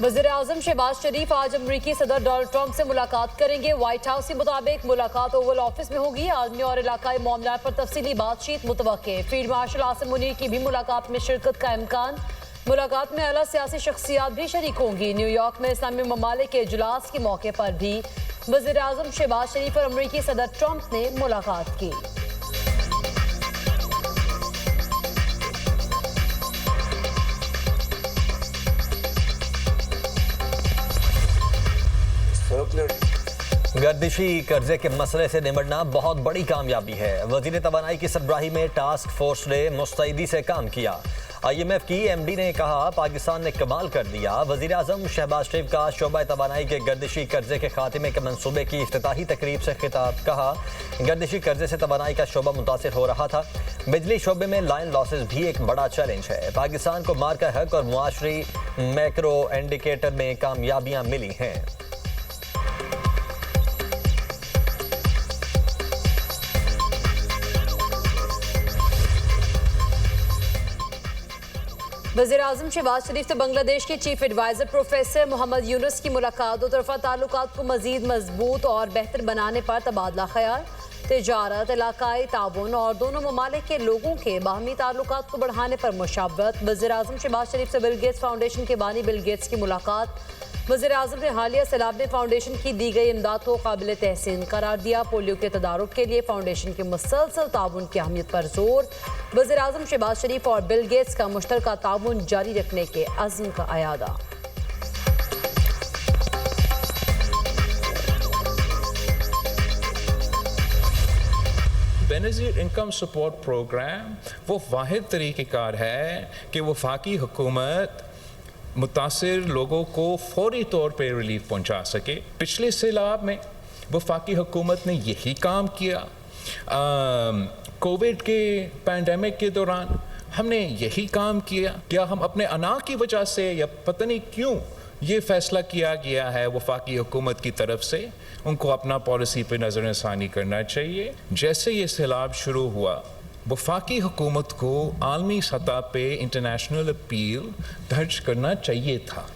वज़ीर-ए-आज़म शहबाज शरीफ आज अमरीकी सदर डोनाल्ड ट्रंप से मुलाकात करेंगे। व्हाइट हाउस के मुताबिक मुलाकात ओवल ऑफिस में होगी। आलमी और इलाकाई मामलात पर तफसीली बातचीत मुतवक्के। फील्ड मार्शल आसिम मुनीर की भी मुलाकात में शिरकत का इम्कान। मुलाकात में आला सियासी शख्सियात भी शरीक होंगी। न्यूयॉर्क में इस्लामी ममालिक के इजलास के मौके पर भी वज़ीर-ए-आज़म शहबाज शरीफ और अमरीकी सदर ट्रंप ने मुलाकात की। गर्दिशी कर्जे के मसले से निपटना बहुत बड़ी कामयाबी है। वजीर तवानाई की सरबराही में टास्क फोर्स ने मुस्तैदी से काम किया। IMF की MD ने कहा पाकिस्तान ने कमाल कर दिया। वजीर आजम शहबाज शरीफ का शोबा तवानाई के गर्दिशी कर्जे के खात्मे के मनसूबे की इफ्तिताही तकरीब से खिताब। कहा गर्दिशी कर्जे से तवानाई का शोबा मुतासिर हो रहा था। बिजली शोबे में लाइन लॉसेस भी एक बड़ा चैलेंज है। पाकिस्तान को मार्का हक और मुआशरी मैक्रो इंडिकेटर में कामयाबियाँ मिली हैं। वज़ीर-ए-आज़म शहबाज शरीफ से बांग्लादेश के chief adviser professor Muhammad Yunus की मुलाकात। दो तरफा ताल्लुकात को मज़ीद मजबूत और बेहतर बनाने पर तबादला ख्याल। तिजारत, इलाकाई ताउन और दोनों ममालिक के लोगों के बाहमी ताल्लुकात को बढ़ाने पर मुशावरत। वज़ीर-ए-आज़म शहबाज शरीफ से बिल गेट्स फाउंडेशन के बानी बिल गेट्स की मुलाकात। वज़ीर-ए-आज़म ने हालिया सैलाब में फाउंडेशन की दी गई इमदाद को काबिल तहसीन करार दिया। पोलियो के तदारुक के लिए फाउंडेशन के मुसलसल ताउन की अहमियत पर जोर। वज़ीर-ए-आज़म शहबाज शरीफ और बिल गेट्स का मुश्तरका ताउन जारी रखने के अज़्म का अयादा। बेनज़ीर इनकम सपोर्ट प्रोग्राम वो वाहिद तरीक़ेकार है कि वफाकी हुकूमत मुतासिर लोगों को फौरी तौर पर रिलीफ पहुंचा सके। पिछले सैलाब में वफाकी हुकूमत ने यही काम किया। कोविड के पैंडेमिक के दौरान हमने यही काम किया। क्या हम अपने अना की वजह से या पता नहीं क्यों ये फैसला किया गया है वफाकी हुकूमत की तरफ से उनको अपना पॉलिसी पे नज़रसानी करना चाहिए। जैसे ये सैलाब शुरू हुआ वफाकी हुकूमत को आलमी सतह पे इंटरनेशनल अपील दर्ज करना चाहिए था।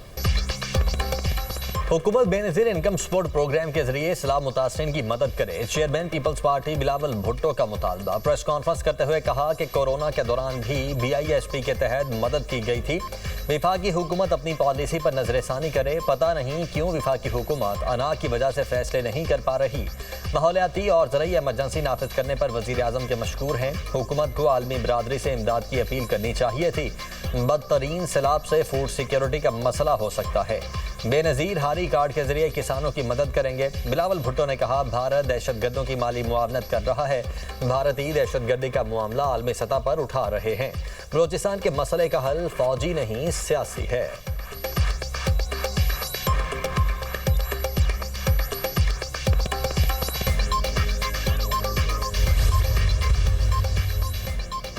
हुकूमत बेनज़ीर इनकम सपोर्ट प्रोग्राम के जरिए सैलाब मुतासरीन की मदद करे। चेयरमैन पीपल्स पार्टी बिलावल भुट्टो का मुतालबा। प्रेस कॉन्फ्रेंस करते हुए कहा कि कोरोना के दौरान भी BISP के तहत मदद की गई थी। विफाकी हुकूमत अपनी पॉलिसी पर नजरसानी करे। पता नहीं क्यों विफाकी हुकूमत अना की वजह से फैसले नहीं कर पा रही। माहौलियाती और ज़रूरी एमरजेंसी नाफिज करने पर वज़ीर आज़म के मशकूर हैं। हुकूमत को आलमी बरादरी से इमदाद की अपील करनी चाहिए थी। बदतरीन सैलाब से फूड सिक्योरिटी का मसला हो सकता है। बेनज़ीर हारी कार्ड के जरिए किसानों की मदद करेंगे। बिलावल भुट्टो ने कहा भारत दहशतगर्दों की माली मुआवनत कर रहा है। भारतीय दहशतगर्दी का मामला आलमी सतह पर उठा रहे हैं। बलोचिस्तान के मसले का हल फौजी नहीं सियासी है।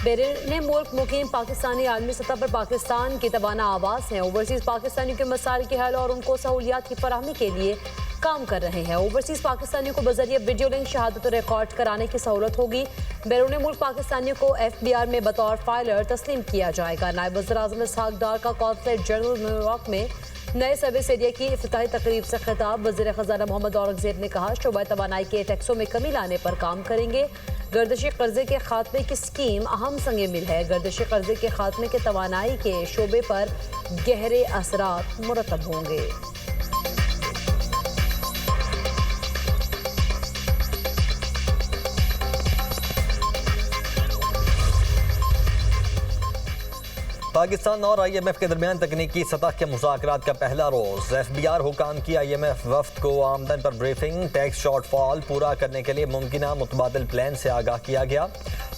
बैरून मुल्क मुकीम पाकिस्तानी आलमी सतह पर पाकिस्तान की तवाना आवाज़ हैं। ओवरसीज़ पाकिस्तानियों के मसाइल के हल और उनको सहूलियात की फराहमी के लिए काम कर रहे हैं। ओवरसीज़ पाकिस्तानियों को बजरिए वीडियो लिंक शहादत रिकॉर्ड कराने की सहूलत होगी। बैरून मुल्क पाकिस्तानियों को FBR में बतौर फाइलर तस्लीम किया जाएगा। नायब वज़ीर-ए-आज़म इसहाक डार का कॉन्सुलेट जनरल न्यूयॉर्क में नए सर्विस एरिया की इफ्तिताही तकरीब से खिताब। वज़ीर ख़ज़ाना मोहम्मद औरंगज़ेब ने कहा शोबा तवानाई के टैक्सों में कमी लाने पर काम करेंगे। गर्दिशी कर्जे के खात्मे की स्कीम अहम संग मिल है। गर्दिशी कर्जे के खात्मे के तवानाई के शोबे पर गहरे असरात मुरतब होंगे। पाकिस्तान और IMF के दरमियान तकनीकी सतह के मुज़ाकरात का पहला रोज़। FBR हुकाम की IMF वफ्द को आमदन पर ब्रीफिंग। टैक्स शॉर्टफॉल पूरा करने के लिए मुमकिना मुतबादिल प्लान से आगाह किया गया।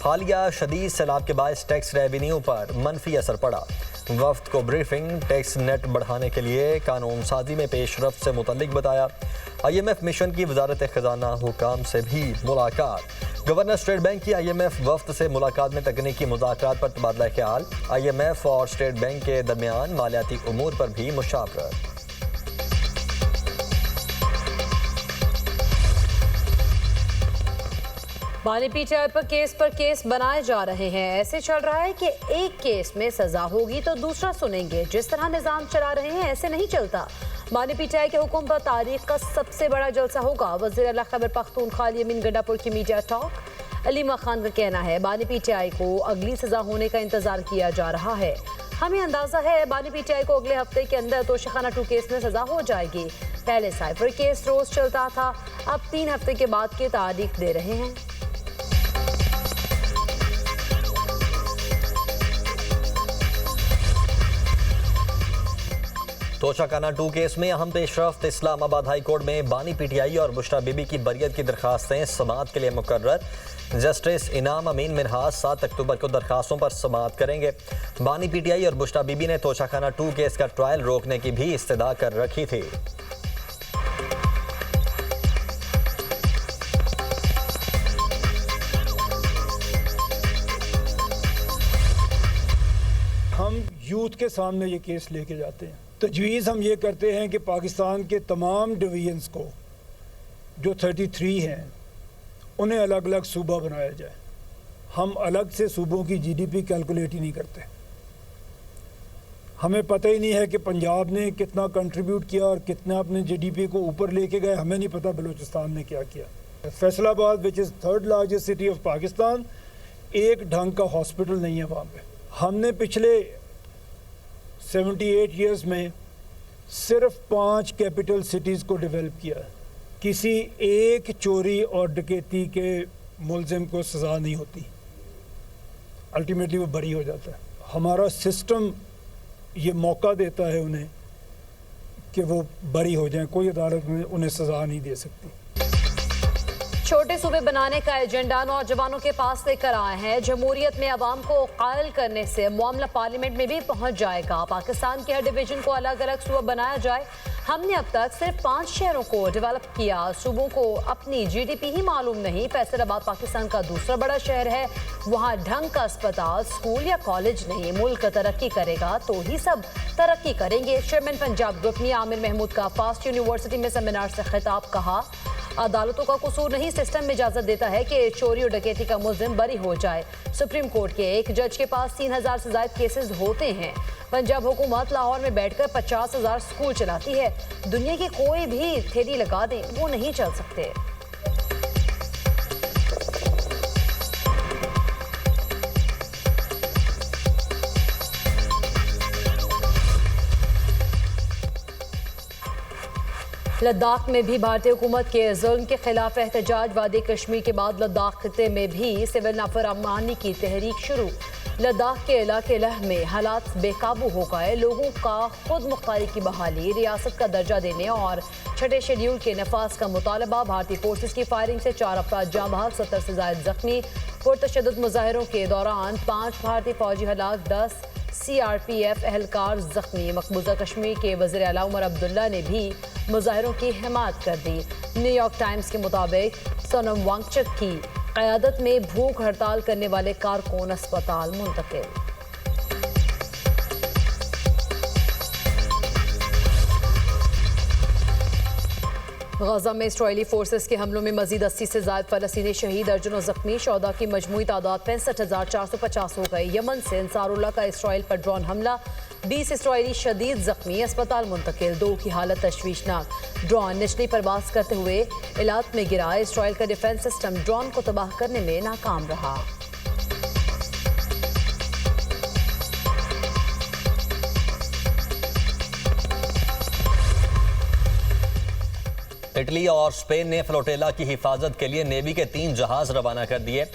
हालिया शदीद सैलाब के बायस टैक्स रेवेन्यू पर मनफी असर पड़ा। वफ्द को ब्रीफिंग टैक्स नेट बढ़ाने के लिए कानून साजी में पेशरफ्त से मुतल्लिक बताया। IMF मिशन की वजारत खजाना हुकाम से भी मुलाकात। गवर्नर स्टेट बैंक की IMF वफ्द से मुलाकात में तकनीकी मुज़ाकरात पर तबादला ख्याल। IMF और स्टेट बैंक के दरमियान मालियाती उमूर पर भी मुशावरत। बानी पीटीआई पर केस बनाए जा रहे हैं। ऐसे चल रहा है कि एक केस में सजा होगी तो दूसरा सुनेंगे। जिस तरह निजाम चला रहे हैं ऐसे नहीं चलता। बानी पीटीआई के हुक्म पर तारीख का सबसे बड़ा जलसा होगा। वज़ीर आला खैबर पख्तूनख्वा अली अमीन गंडापुर की मीडिया टॉक। अलीमा खान का कहना है बानी पीटीआई को अगली सजा होने का इंतजार किया जा रहा है। हमें अंदाजा है बानी पीटीआई को अगले हफ्ते के अंदर तोशाखाना 2 केस में सजा हो जाएगी। पहले साइफर केस रोज चलता था, अब 3 हफ्ते के बाद की तारीख दे रहे हैं। तोशाखाना 2 केस में अहम पेशरफ्त। इस्लामाबाद हाई कोर्ट में बानी पीटीआई और बुशरा बीबी की बरियत की दरखास्तें समाअत के लिए मुकर्रर। जस्टिस इनाम अमीन मिनहास 7 अक्टूबर को दरखास्तों पर समाअत करेंगे। बानी पीटीआई और बुशरा बीबी ने तोशाखाना 2 केस का ट्रायल रोकने की भी इस्तदा कर रखी थी। हम यूथ के सामने ये केस लेके जाते हैं। तजवीज़ हम ये करते हैं कि पाकिस्तान के तमाम डिवीजन्स को जो 33 हैं उन्हें अलग अलग सूबा बनाया जाए। हम अलग से सूबों की जीडीपी कैलकुलेट ही नहीं करते। हमें पता ही नहीं है कि पंजाब ने कितना कंट्रीब्यूट किया और कितना अपने जीडीपी को ऊपर लेके गए। हमें नहीं पता बलूचिस्तान ने क्या किया। Faisalabad which is 3rd largest city of Pakistan, एक ढंग का हॉस्पिटल नहीं है वहाँ पे। हमने पिछले 78 ईयर्स में सिर्फ 5 कैपिटल सिटीज़ को डेवलप किया। किसी एक चोरी और डकैती के मुलजिम को सज़ा नहीं होती, अल्टीमेटली वो बरी हो जाता है। हमारा सिस्टम ये मौका देता है उन्हें कि वो बरी हो जाएं। कोई अदालत में उन्हें सज़ा नहीं दे सकती। छोटे सूबे बनाने का एजेंडा नौजवानों के पास लेकर आए हैं। जमहूरियत में अवाम को कायल करने से मामला पार्लियामेंट में भी पहुंच जाएगा। पाकिस्तान के हर डिवीजन को अलग अलग सूबा बनाया जाए। हमने अब तक सिर्फ 5 शहरों को डेवलप किया। सूबों को अपनी जीडीपी ही मालूम नहीं। फैसलाबाद पाकिस्तान का दूसरा बड़ा शहर है। वहाँ ढंग का अस्पताल, स्कूल या कॉलेज नहीं। मुल्क तरक्की करेगा तो ही सब तरक्की करेंगे। चेयरमैन पंजाब ग्रुप ने आमिर महमूद का फास्ट यूनिवर्सिटी में सेमिनार से खिताब। कहा अदालतों का कसूर नहीं, सिस्टम में इजाजत देता है कि चोरी और डकैती का मुलजिम बरी हो जाए। सुप्रीम कोर्ट के एक जज के पास 3000 से ज्यादा केसेस होते हैं। पंजाब हुकूमत लाहौर में बैठकर 50,000 स्कूल चलाती है। दुनिया की कोई भी थ्योरी लगा दें वो नहीं चल सकते। लद्दाख में भी भारतीय हुकूमत के जुल्म के खिलाफ एहतजाज। वादी कश्मीर के बाद लद्दाख खिते में भी सिविल नाफरमानी की तहरीक शुरू। लद्दाख के इलाके लह में हालात बेकाबू हो गए। लोगों का खुद मुख्तारी की बहाली, रियासत का दर्जा देने और 6ठे शेड्यूल के नफाज का मुतालबा। भारतीय फोर्सेस की फायरिंग से 4 अफराद जाँ बहक, 70 से ज्यादा जख्मी। पुरतशद्दुद मुजाहिरों के दौरान 5 भारतीय फौजी हलाक, 10 CRPF एहलकार जख्मी। मकबूजा कश्मीर के वज़ीर आला उमर अब्दुल्ला ने भी मुजाहिरों की हिमायत कर दी। न्यूयॉर्क टाइम्स के मुताबिक सोनम वांगचुक की क़यादत में भूख हड़ताल करने वाले कारकुन अस्पताल मुंतकिल। गाजा में इसराइली फोर्सेस के हमलों में मजीद 80 से ज्यादा फलस्तीनी शहीद, दर्जनों जख्मी। शौदा की मजमूई तादाद 65,450 हो गई। यमन से अंसारुल्लाह का इसराइल पर ड्रोन हमला, 20 इसराइली शदीद जख्मी, अस्पताल मुंतकिल। 2 की हालत तशवीशनाक। ड्रोन निचली परवास करते हुए इलाक में गिरा। इसराइल का डिफेंस सिस्टम ड्रोन को तबाह करने में नाकाम रहा। इटली और स्पेन ने फ्लोटेला की हिफाजत के लिए नेवी के 3 जहाज रवाना कर दिए।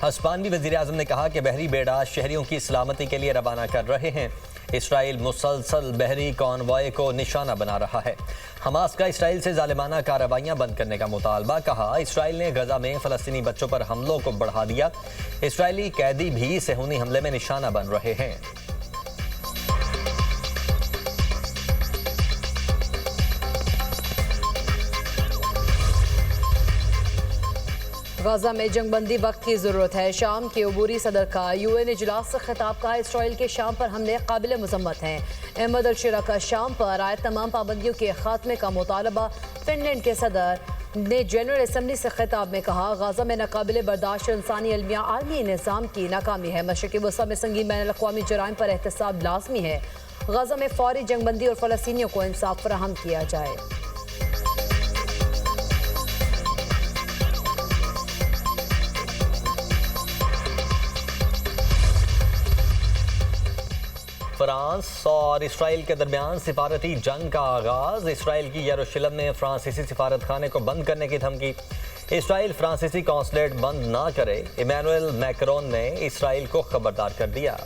हस्पानवी वज़ीर आज़म ने कहा कि बहरी बेड़ा शहरियों की सलामती के लिए रवाना कर रहे हैं। इसराइल मुसलसल बहरी कॉन्वॉय को निशाना बना रहा है। हमास का इसराइल से जालिमाना कार्रवाइयां बंद करने का मुतालबा। कहा इसराइल ने गजा में फ़लस्तीनी बच्चों पर हमलों को बढ़ा दिया। इसराइली कैदी भी सेहूनी हमले में निशाना बन रहे हैं। गाजा में जंगबंदी वक्त की जरूरत है। शाम के अबूरी सदर का UN इजलास से खिताब। कहा इसराइल के शाम पर हमले काबिल मजम्मत हैं। अहमद अल-शिरा का शाम पर आए तमाम पाबंदियों के खात्मे का मुतालबा। फिनलैंड के सदर ने जनरल असम्बली से खिताब में कहा, गाजा में नाकाबिले बर्दाश्त इंसानी अलमिया आलमी निज़ाम की नाकामी है। मशरक़ी वसा में संगीन बैन अल-अक़वामी जराइम पर एहतसाब लाजमी है। गाजा में फौरी जंगबंदी और फ़लस्तीनियों को इंसाफ फराहम किया जाए। फ्रांस और इसराइल के दरमियान सिफारती जंग का आगाज। इसराइल की यरूशलेम में फ्रांसीसी सिफारत खाने को बंद करने की धमकी। इसराइल फ्रांसीसी कौंसलेट बंद ना करे, इमैनुअल मैक्रोन ने इसराइल को खबरदार कर दिया।